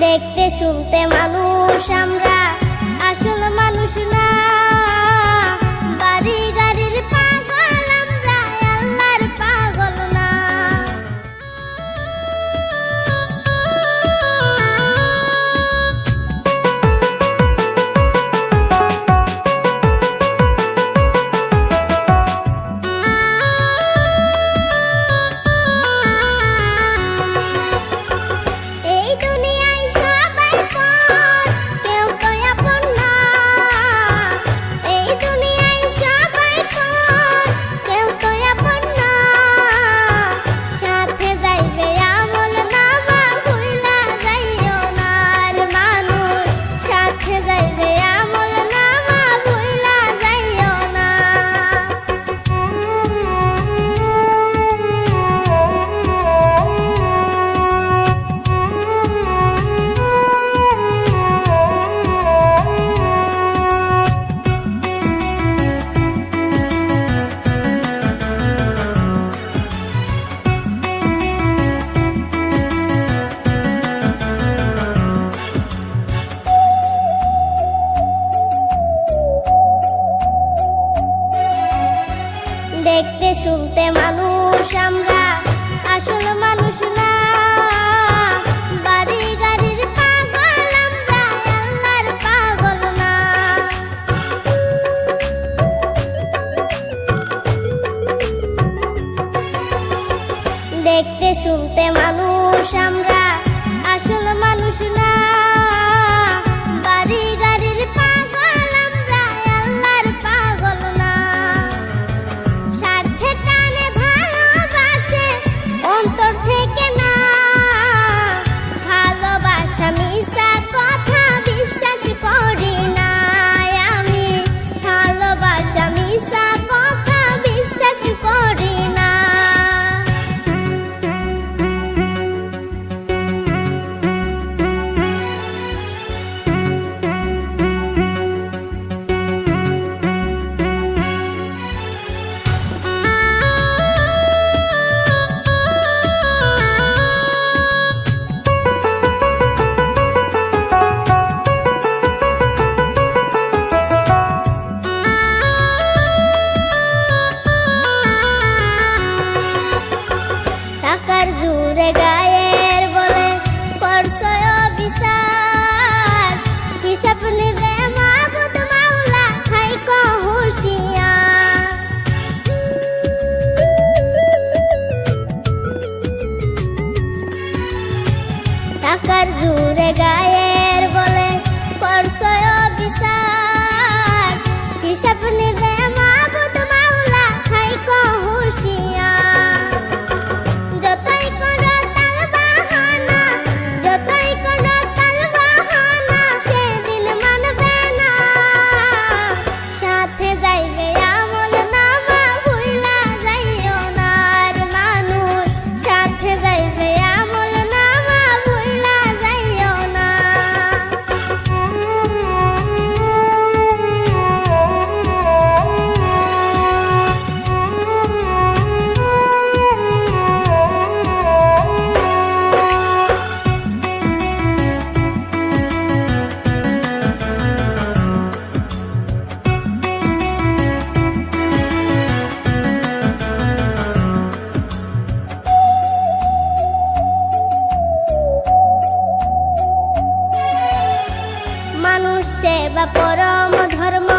দেখতে শুনতে মানুষ আমরা, আসল মানুষ না। বাড়ি গাড়ির পাগল আমরা, আল্লাহর পাগল না। দেখতে শুনতে মানুষ আমরা, আসল মানুষ না। বাড়ি গাড়ির পাগল আমরা, আল্লাহর পাগল না। দেখতে শুনতে মানুষ আমরা, আসল মানুষ না। বাড়ি গাড়ির পাগল আমরা, আল্লাহর পাগল না। অন্তর থেকে না, ভালোবাসা মিছা কথা বিশ্বাস করি না আমি। ভালোবাসা মিছা কথা বিশ্বাস করি না। টাকার জোরে গায়ের বলে করছো বিচার, হিসাব নেবে মাবুদ মাওলা, থাইকো হুঁশিয়ার। টাকার জোরে গায়ের বলে করছো বিচার, হিসাব নেবে মাবুদ মাওলা, থাইকো হুঁশিয়ার। মানুষ সেবা পরম ধর্ম,